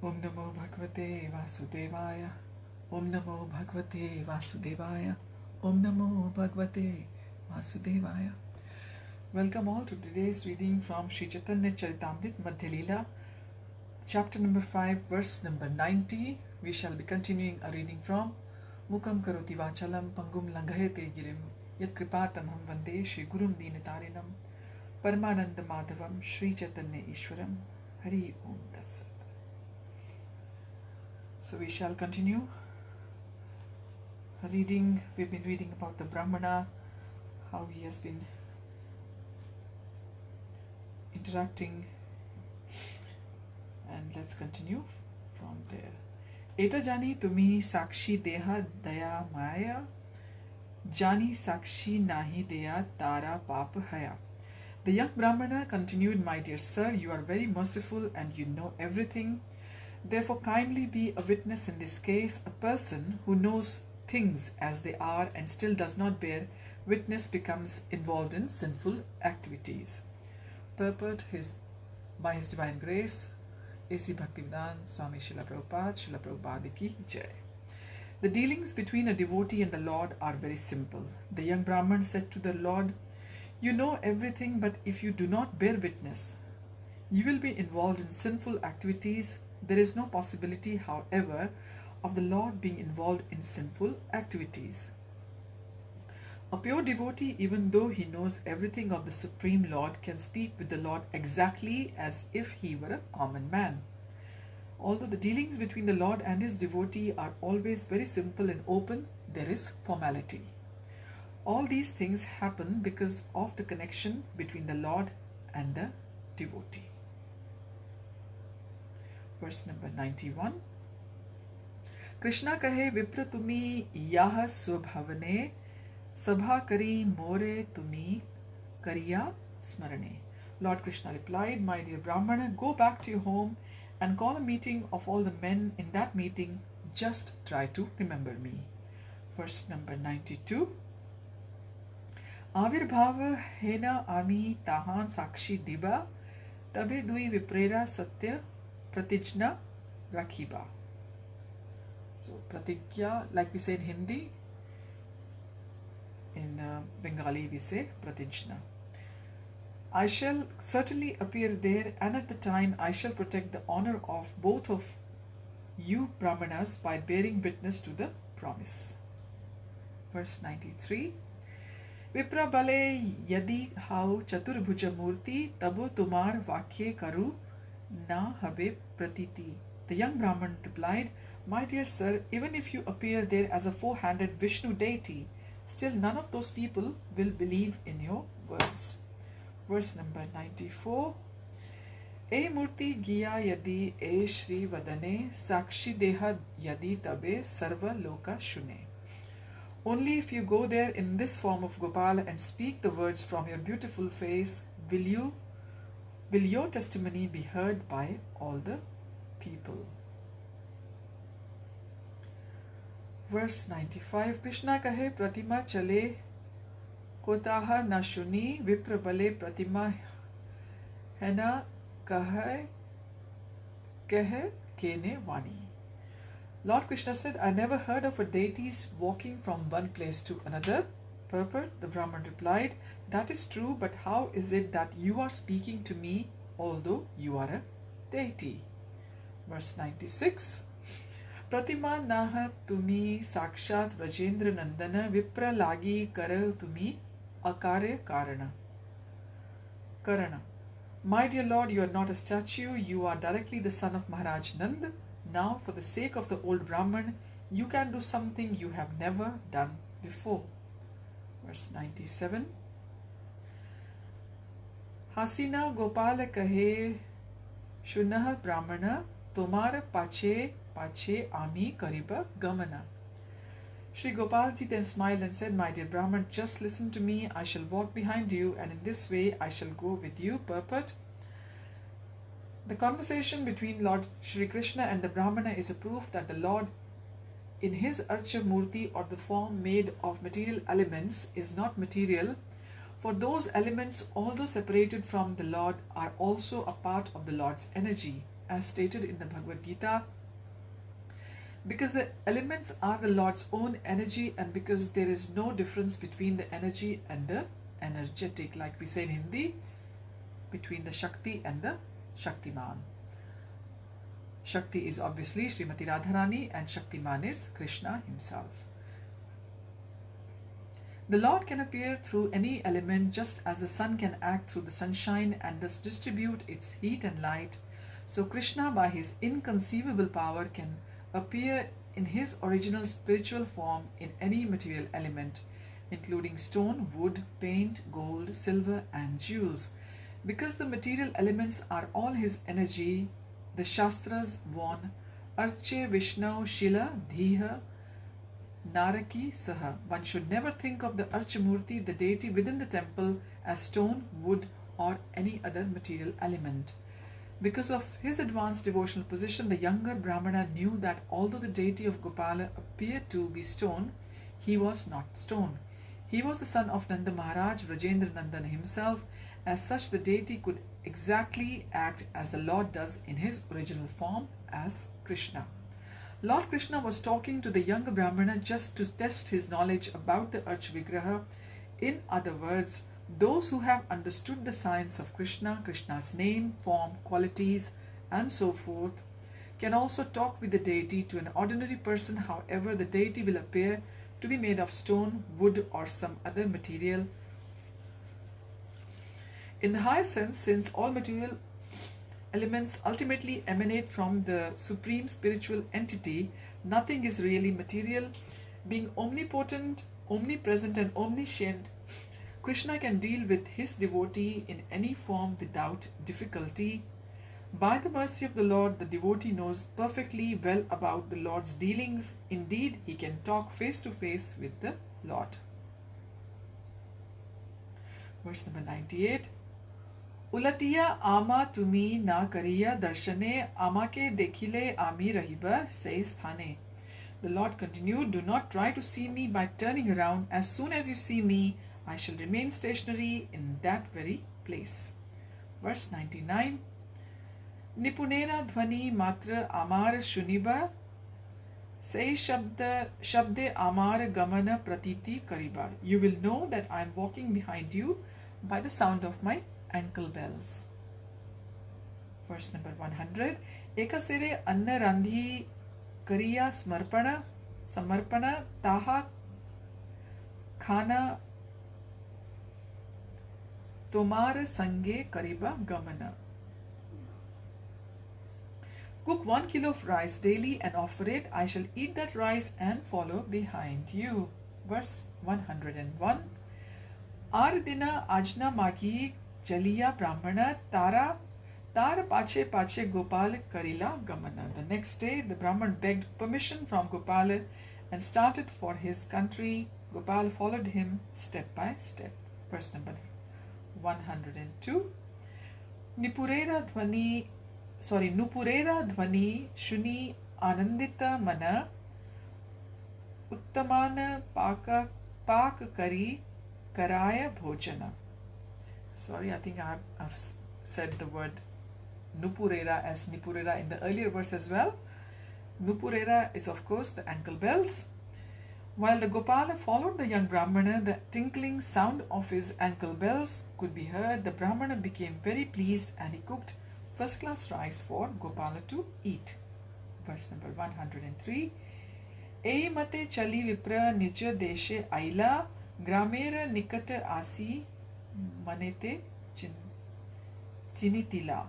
Om Namo Bhagavate Vasudevaya. Om Namo Bhagavate Vasudevaya. Om Namo Bhagavate Vasudevaya. Welcome all to today's reading from Sri Chaitanya Charitamrita Madhya Lila, chapter number 5, verse number 90. We shall be continuing our reading from Mukam Karoti Vachalam Pangum Langhayate Girim Yat Kripatamham Vande Shri Gurum Dinatarinam Paramananda Madhavam Shri Chaitanya Ishwaram Hari Om Tat Sat. So we shall continue reading. We've been reading about the Brahmana, how he has been interacting, and let's continue from there. Eta jani tumi sakshi deha daya maya, jani sakshi nahi deya tara pap haya. The young Brahmana continued, "My dear sir, you are very merciful and you know everything. Therefore, kindly be a witness in this case. A person who knows things as they are and still does not bear witness becomes involved in sinful activities." Purport by His Divine Grace, A.C. Bhaktivedanta Swami Srila Prabhupada Ki Jai. The dealings between a devotee and the Lord are very simple. The young Brahman said to the Lord, "You know everything, but if you do not bear witness, you will be involved in sinful activities. There is no possibility, however, of the Lord being involved in sinful activities." A pure devotee, even though he knows everything of the Supreme Lord, can speak with the Lord exactly as if he were a common man. Although the dealings between the Lord and his devotee are always very simple and open, there is formality. All these things happen because of the connection between the Lord and the devotee. Verse number 91. Krishna kahe vipra tumi yah swabhavane sabha kari more tumi kariya smarane. Lord Krishna replied, "My dear Brahmana, go back to your home and call a meeting of all the men. In that meeting, just try to remember me." Verse number 92. Avirbhava hena ami tahan sakshi diba tabe dui viprera satya pratijna rakhiba. So pratigya, like we say in Hindi, in Bengali we say pratijna. "I shall certainly appear there, and at the time I shall protect the honor of both of you Brahmanas by bearing witness to the promise." Verse 93. Vipra bale yadi hau chaturbhuja murti tabu tumar vakye karu na habe pratiti. The young Brahman replied, "My dear sir, even if you appear there as a four-handed Vishnu deity, still none of those people will believe in your words." Verse number 94. E murti giya yadi e shri vadane sakshi deha yadi tabe sarva loka shune. Only if you go there in this form of Gopala and speak the words from your beautiful face will your testimony be heard by all the people. Verse 95. Krishna kahe pratima chale kotaha na shuni vipra bale pratima hena kahe kene vani. Lord Krishna said, "I never heard of a deities walking from one place to another." Purport. The Brahman replied, "That is true, but how is it that you are speaking to me although you are a deity?" Verse 96. Pratima naha tumi sakshat Vrajendra Nandana vipra lagi kara tumi akare karana. My dear Lord, you are not a statue, you are directly the son of Maharaj Nand. Now, for the sake of the old Brahman, you can do something you have never done before. Verse 97. Hasina Gopala kahe shunah Brahmana tomar pache ami kariba gamana. Sri Gopalji then smiled and said, "My dear Brahman, just listen to me. I shall walk behind you, and in this way I shall go with you." Purport. The conversation between Lord Shri Krishna and the Brahmana is a proof that the Lord, in his Archa Murti or the form made of material elements, is not material, for those elements, although separated from the Lord, are also a part of the Lord's energy. as stated in the Bhagavad-Gita, because the elements are the Lord's own energy and because there is no difference between the energy and the energetic, like we say in Hindi, between the Shakti and the Shaktiman. Shakti is obviously Srimati Radharani and Shaktiman is Krishna himself. The Lord can appear through any element just as the sun can act through the sunshine and thus distribute its heat and light. So Krishna, by his inconceivable power, can appear in his original spiritual form in any material element, including stone, wood, paint, gold, silver, and jewels. Because the material elements are all his energy, the Shastras warn, Arche Vishnu Shila Dhiha Naraki Saha. One should never think of the Archamurti, the deity within the temple, as stone, wood, or any other material element. Because of his advanced devotional position, the younger Brahmana knew that although the deity of Gopala appeared to be stone, he was not stone. He was the son of Nanda Maharaj, Vrajendra Nandan himself. As such, the deity could exactly act as the Lord does in his original form as Krishna. Lord Krishna was talking to the younger Brahmana just to test his knowledge about the Arch Vigraha. In other words, those who have understood the science of Krishna, Krishna's name, form, qualities, and so forth, can also talk with the deity. To an ordinary person, however, the deity will appear to be made of stone, wood, or some other material. In the higher sense, since all material elements ultimately emanate from the supreme spiritual entity, nothing is really material. Being omnipotent, omnipresent, and omniscient, Krishna can deal with his devotee in any form without difficulty. By the mercy of the Lord, the devotee knows perfectly well about the Lord's dealings. Indeed, he can talk face to face with the Lord. Verse number 98. Ulatiya ama tumi na kariya darshane amake dekhile ami rahiba says thane. The Lord continued, do not try to see me by turning around. As soon as you see me, I shall remain stationary in that very place. Verse 99. Nipunera dhvani matra amar shuniba say shabde amar gamana pratiti kariba. You will know that I am walking behind you by the sound of my ankle bells. Verse number 100. Ekasere anna randhi kariya samarpana taha khana tomar sange kariba gamana. Cook 1 kilo of rice daily and offer it. I shall eat that rice and follow behind you. Verse 101. Ardina ajna magi Jaliya Brahmana Tar Pache Pache Gopal Karila Gamana. The next day, the Brahman begged permission from Gopala and started for his country. Gopal followed him step by step. Verse number 102. Nupurera Dhvani Shuni Anandita Mana Uttamana Pak Kari Karaya Bhojana. Sorry, I think I've said the word Nupurera as Nipurera in the earlier verse as well. Nupurera is of course the ankle bells. While the Gopala followed the young Brahmana, the tinkling sound of his ankle bells could be heard. The Brahmana became very pleased and he cooked first-class rice for Gopala to eat. Verse number 103. E mate chali vipra nija deshe aila gramera nikata asi manete chinitila.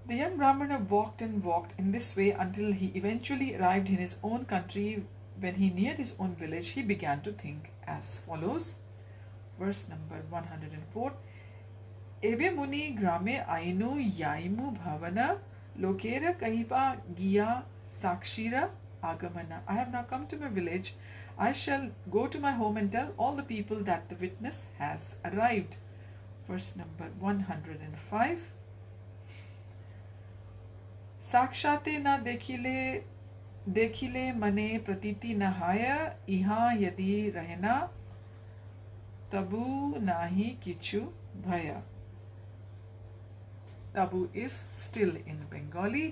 The young Brahmana walked and walked in this way until he eventually arrived in his own country. When he neared his own village, he began to think as follows. Verse number 104. Ebe muni grame ainu yaimu bhavana lokera kahipa giya sakshira agamana. I have now come to my village. I shall go to my home and tell all the people that the witness has arrived. Verse number 105. Sakshate na dekhile mane pratiti nahaya iha yadi rahena tabu nahi kichu bhaya. tabu is still in Bengali.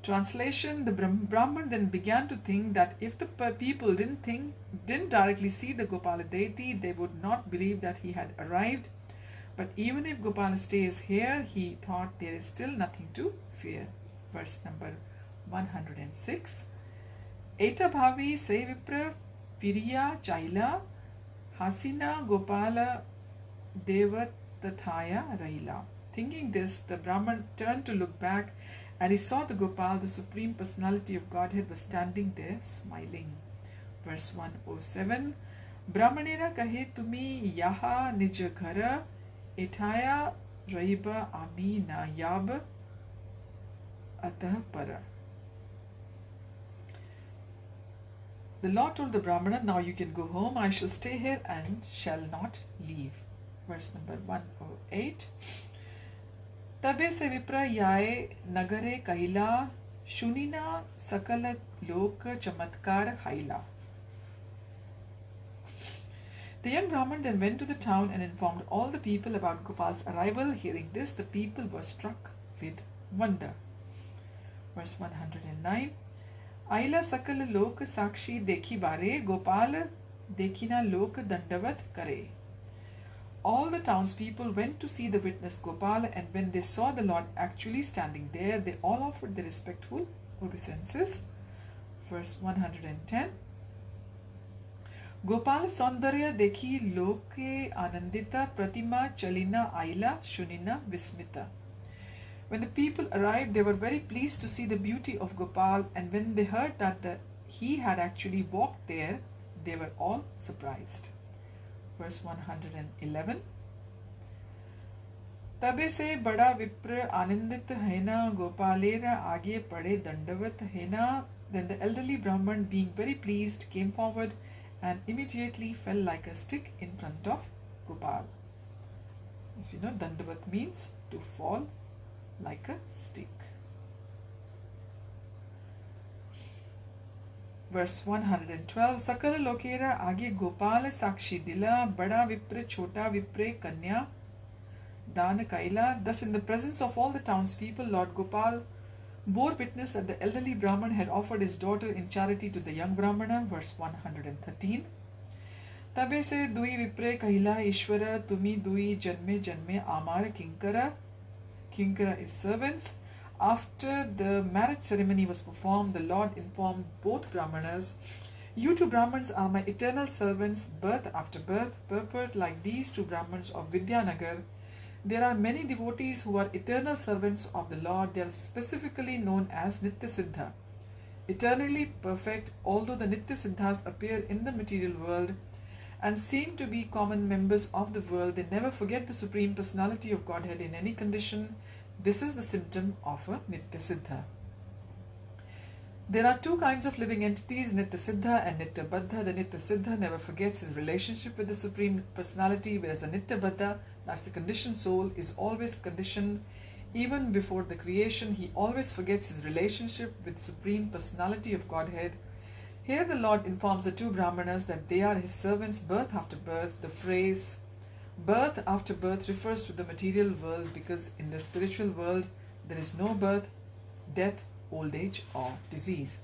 Translation: the Brahman then began to think that if the people didn't directly see the Gopala deity, they would not believe that he had arrived. But even if Gopala stays here, he thought there is still nothing to fear. Verse number 106. Eta bhavi se vipra viriya chaila hasina Gopala deva tathaya raila. Thinking this, the Brahman turned to look back, and he saw the Gopal, the Supreme Personality of Godhead, was standing there smiling. Verse 107. Brahmanera kahe tumi yaha nij ghara etaya raiba ami na yab atah para. The Lord told the Brahmana, now you can go home, I shall stay here and shall not leave. Verse number 108. Tabe se vipra yae nagare kaila shunina sakala loka chamatkar haila. The young Brahman then went to the town and informed all the people about Gopal's arrival. Hearing this, the people were struck with wonder. Verse 109. Aila sakala lok sakshi dekhi bare Gopal dekhina lok dandavat kare. All the townspeople went to see the witness Gopal, and when they saw the Lord actually standing there, they all offered their respectful obeisances. Verse 110. Gopal Saundarya dekhi loke anandita pratima chalina aila shunina vismita. When the people arrived, they were very pleased to see the beauty of Gopal, and when they heard that he had actually walked there, they were all surprised. Verse 111. Tabe se bada vipra anandit hena Gopalera age pade dandavat hena. Then the elderly Brahman, being very pleased, came forward and immediately fell like a stick in front of Gopal. As we know, dandavat means to fall like a stick. Verse 112. Sakala lokera age Gopala sakshi dila bada vipre chota vipre kanya dana kaila. Thus, in the presence of all the townspeople, Lord Gopal bore witness that the elderly Brahman had offered his daughter in charity to the young Brahmana. Verse 113. Tabe se dui vipre kahila Ishvara tumi dui janme janme amar kinkara. Kinkara is servants. After the marriage ceremony was performed, the Lord informed both Brahmanas, you two Brahmans are my eternal servants, birth after birth. Purport: like these two Brahmans of Vidyanagar, there are many devotees who are eternal servants of the Lord. They are specifically known as Nitya Siddha, eternally perfect. Although the Nitya Siddhas appear in the material world and seem to be common members of the world, they never forget the Supreme Personality of Godhead in any condition. This is the symptom of a Nitya Siddha. There are two kinds of living entities, Nitya Siddha and Nitya Baddha. The Nitya Siddha never forgets his relationship with the Supreme Personality, whereas the Nitya Baddha, that's the conditioned soul, is always conditioned. Even before the creation, he always forgets his relationship with Supreme Personality of Godhead. Here the Lord informs the two Brahmanas that they are his servants birth after birth. The phrase birth after birth refers to the material world, because in the spiritual world there is no birth, death, old age or disease.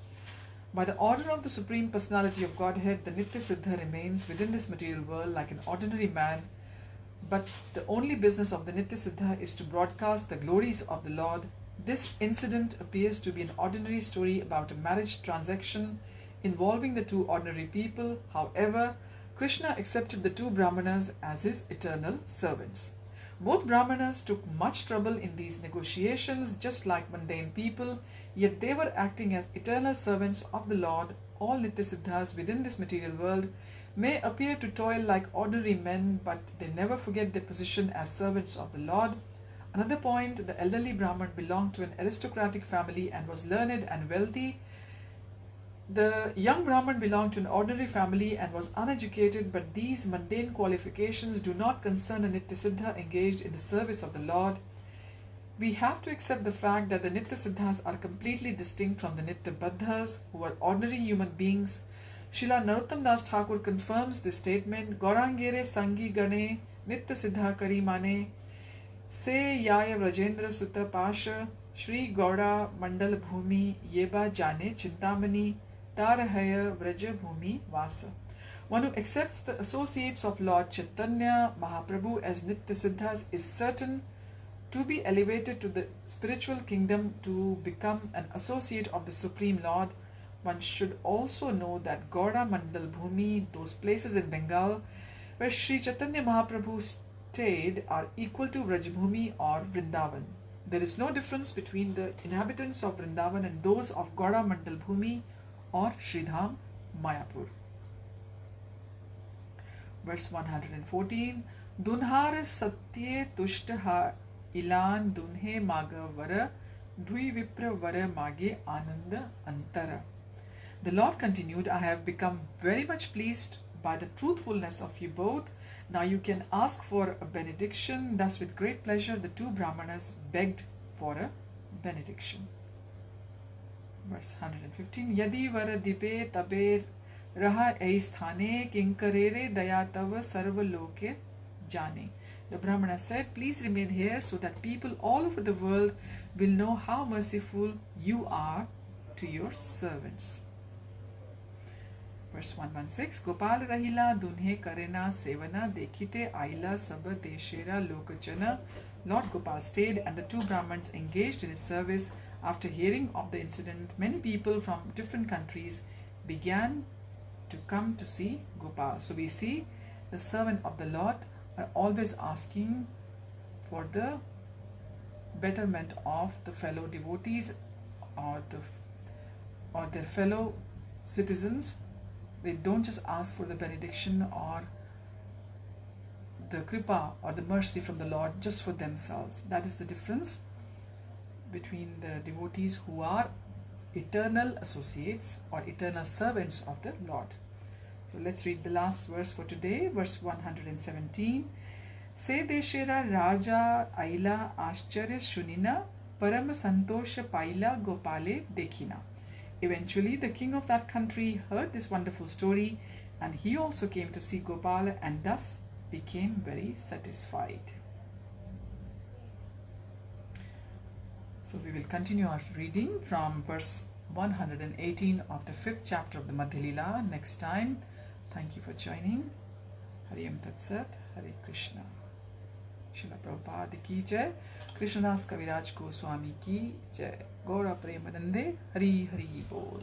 By the order of the Supreme Personality of Godhead, the Nitya Siddha remains within this material world like an ordinary man, but the only business of the Nitya Siddha is to broadcast the glories of the Lord. This incident appears to be an ordinary story about a marriage transaction involving the two ordinary people. However, Krishna accepted the two Brahmanas as his eternal servants. Both Brahmanas took much trouble in these negotiations, just like mundane people, yet they were acting as eternal servants of the Lord. All Nitya Siddhas within this material world may appear to toil like ordinary men, but they never forget their position as servants of the Lord. Another point, the elderly Brahman belonged to an aristocratic family and was learned and wealthy. The young Brahman belonged to an ordinary family and was uneducated, but these mundane qualifications do not concern a Nitya Siddha engaged in the service of the Lord. We have to accept the fact that the Nitya Siddhas are completely distinct from the Nitya Baddhas, who are ordinary human beings. Srila Narottam Das Thakur confirms this statement, Gaurangere Sangi Gane Nitya Siddha Kari Mane. से याय व्रजेंद्र सुत पाश श्री गौड़ा मंडल भूमि येबा जाने चिंतामणि तार हय व्रज भूमि वास. One who accepts the associates of Lord Chaitanya Mahaprabhu as Nitya Siddhas is certain to be elevated to the spiritual kingdom to become an associate of the Supreme Lord. One should also know that Gauda Mandal Bhumi, those places in Bengal where Sri Chaitanya Mahaprabhu stayed, are equal to Vrajabhumi or Vrindavan. There is no difference between the inhabitants of Vrindavan and those of Gauda Mandal Bhumi or Sridham Mayapur. Verse 114. Dunhar satye tushtaha ilan dunhe maga vara dhui vipra vara mage ananda antara. The Lord continued, I have become very much pleased by the truthfulness of you both. Now you can ask for a benediction. Thus with great pleasure the two Brahmanas begged for a benediction. Verse 115. Yadi vara dipe tabe raha eisthane kinkarere dayatava sarva loke jane. The Brahmana said, please remain here so that people all over the world will know how merciful you are to your servants. Verse 116. Gopal rahila dunhe karena sevana dekhite aila sabha deshera lokachana. Lord Gopal stayed and the two Brahmins engaged in his service. After hearing of the incident, many people from different countries began to come to see Gopal. So we see the servant of the Lord are always asking for the betterment of the fellow devotees or their fellow citizens. They don't just ask for the benediction or the kripa or the mercy from the Lord just for themselves. That is the difference between the devotees who are eternal associates or eternal servants of the Lord. So let's read the last verse for today, verse 117. Se deshera raja aila ascharya shunina param santosha paila gopale dekhina. Eventually the king of that country heard this wonderful story and he also came to see Gopala and thus became very satisfied. So we will continue our reading from verse 118 of the 5th chapter of the Madhya Lila next time. Thank you for joining. Hari Tat Sat, Hare Krishna. Srila Prabhupada ki jai. Krishnadas Kaviraj Goswami ki jai. Gaura Premanande. Hari Hari Bol.